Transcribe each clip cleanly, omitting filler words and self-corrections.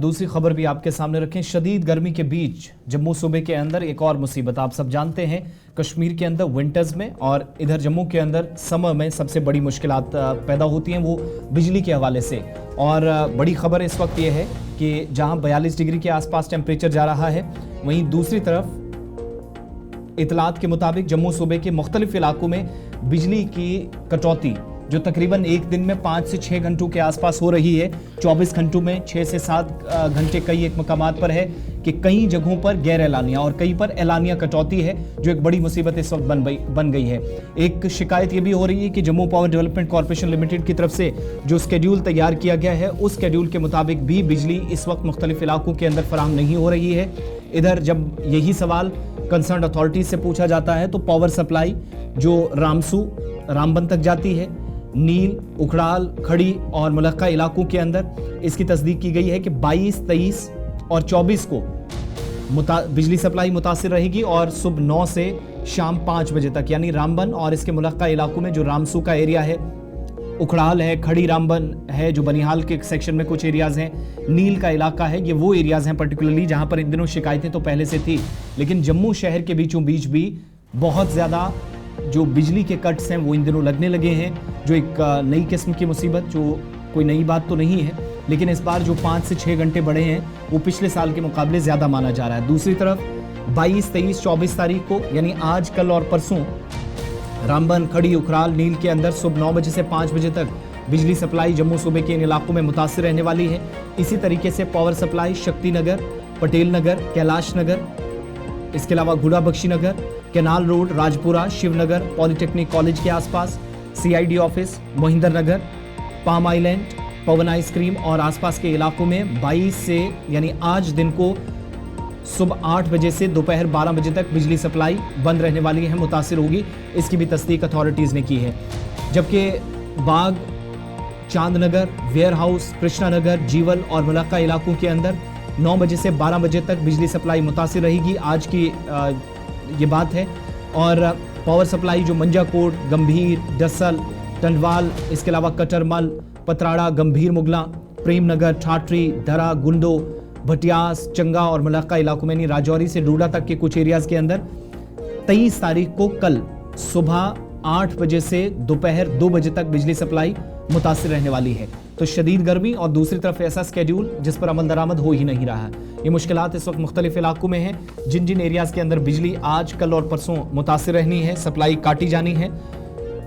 दूसरी खबर भी आपके सामने रखें। शदीद गर्मी के बीच जम्मू सूबे के अंदर एक और मुसीबत आप सब जानते हैं। कश्मीर के अंदर विंटर्स में और इधर जम्मू के अंदर समर में सबसे बड़ी मुश्किलात पैदा होती हैं वो बिजली के हवाले से। और बड़ी खबर इस वक्त ये है कि जहां 42 डिग्री के आसपास टेम्परेचर जा रहा है, वहीं दूसरी तरफ इतलात के मुताबिक जम्मू सूबे के मुख्तलिफ इलाकों में बिजली की कटौती जो तकरीबन एक दिन में 5 से 6 घंटों के आसपास हो रही है। 24 घंटों में 6 से 7 घंटे कई एक मकामात पर है कि कई जगहों पर गैर एलानिया और कई पर एलानिया कटौती है, जो एक बड़ी मुसीबत इस वक्त बन गई है। एक शिकायत ये भी हो रही है कि Jammu power development corporation limited की तरफ से जो स्केड्यूल तैयार किया गया है, उस स्केड्यूल के मुताबिक भी बिजली इस वक्त मुख्तलिफ इलाकों के अंदर फराहम नहीं हो रही है। इधर जब यही सवाल कंसर्न अथॉरिटीज से पूछा जाता है तो पावर सप्लाई जो रामबन तक जाती है, नील, उखड़ाल, खड़ी और मुलक्का इलाकों के अंदर इसकी तस्दीक की गई है कि 22, 23 और 24 को बिजली सप्लाई मुतासिर रहेगी और सुबह 9 से शाम 5 बजे तक, यानी रामबन और इसके मुलक्का इलाकों में जो रामसू का एरिया है, उखड़ाल है, खड़ी रामबन है, जो बनिहाल के सेक्शन में कुछ एरियाज हैं, नील का इलाका है, ये वो एरियाज हैं पर्टिकुलरली जहां पर इन दिनों शिकायतें तो पहले से थी, लेकिन जम्मू शहर के बीचों बीच भी बहुत ज़्यादा जो बिजली के कट्स हैं वो इन दिनों लगने लगे हैं, जो एक नई किस्म की मुसीबत, जो कोई नई बात तो नहीं है, लेकिन इस बार जो 5 से 6 घंटे बढ़े हैं वो पिछले साल के मुकाबले ज़्यादा माना जा रहा है। दूसरी तरफ 22, 23, 24 तारीख को यानी आज, कल और परसों रामबन, खड़ी, उखराल, नील के अंदर सुबह 9 बजे से 5 बजे तक बिजली सप्लाई जम्मू सूबे के इन इलाकों में मुतासिर रहने वाली है। इसी तरीके से पावर सप्लाई शक्ति नगर, पटेल नगर, कैलाश नगर, इसके अलावा Guda Bakshi Nagar, canal road, Rajpura, Shivnagar, polytechnic college के आसपास, CID office, Mohinder Nagar, palm island, Pawan ice cream और आसपास के इलाकों में 22 से यानी आज दिन को सुबह 8 बजे से दोपहर 12 बजे तक बिजली सप्लाई बंद रहने वाली है, मुतासिर होगी। इसकी भी तस्दीक अथॉरिटीज़ ने की है। जबकि Bagh, Chandnagar, warehouse, Krishna Nagar, Jewel और मुलक्का इलाकों के अंदर 9 बजे से 12 बजे तक बिजली सप्लाई मुतासिर रहेगी, आज की ये बात है। और पावर सप्लाई जो मंजाकोट, गंभीर, डसल, टंडवाल, इसके अलावा कटरमल, पतराड़ा, गंभीर मुगला, प्रेम नगर, ठाटरी, धरा, गुंडो, भटियास, चंगा और मुलक्का इलाकों में, राजौरी से डूडा तक के कुछ एरियाज के अंदर 23 तारीख को कल सुबह 8 बजे से दोपहर 2 बजे तक बिजली सप्लाई मुतासिर रहने वाली है। तो शदीद गर्मी और दूसरी तरफ ऐसा स्केड्यूल जिस पर अमल दरामद हो ही नहीं रहा है। ये मुश्किलात इस वक्त मुख्तलिफ इलाकों में हैं। जिन जिन एरियाज के अंदर बिजली आज, कल और परसों मुतासिर रहनी है, सप्लाई काटी जानी है,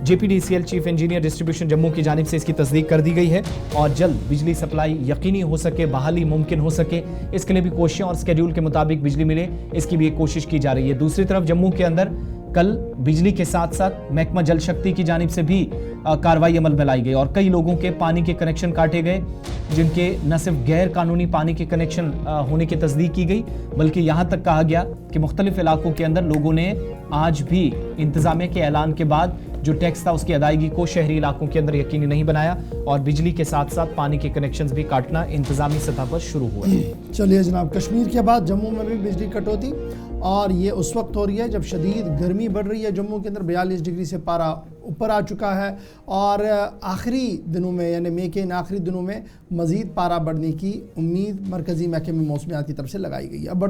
JPDCL chief engineer distribution Jammu की जानिब से इसकी तस्दीक कर दी गई है और जल्द बिजली सप्लाई यकीनी हो सके, बहाली मुमकिन हो सके, इसके लिए भी कोशिशें और स्केड्यूल के मुताबिक बिजली मिले, इसकी भी एक कोशिश की जा रही है। दूसरी तरफ जम्मू के अंदर कल बिजली के साथ साथ महकमा जल शक्ति की जानिब से भी कार्रवाई अमल में लाई गई और कई लोगों के पानी के कनेक्शन काटे गए, जिनके न सिर्फ गैर कानूनी पानी के कनेक्शन होने की तस्दीक की गई, बल्कि यहाँ तक कहा गया कि मुख्तलिफ इलाकों के अंदर लोगों ने आज भी इंतजामिया के ऐलान के बाद जो टैक्स था उसकी अदायगी को शहरी इलाकों के अंदर यकीनी नहीं बनाया और बिजली के साथ साथ पानी के कनेक्शंस भी काटना इंतजामी सतह पर शुरू हुआ। चलिए जनाब, कश्मीर के बाद जम्मू में भी बिजली कटौती और ये उस वक्त हो रही है जब शदीद गर्मी बढ़ रही है। जम्मू के अंदर 42 डिग्री से पारा ऊपर आ चुका है और आखिरी दिनों में यानी मई के इन आखिरी दिनों में मज़ीद पारा बढ़ने की उम्मीद मरकज़ी महकमे मौसमियात की तरफ से लगाई गई है।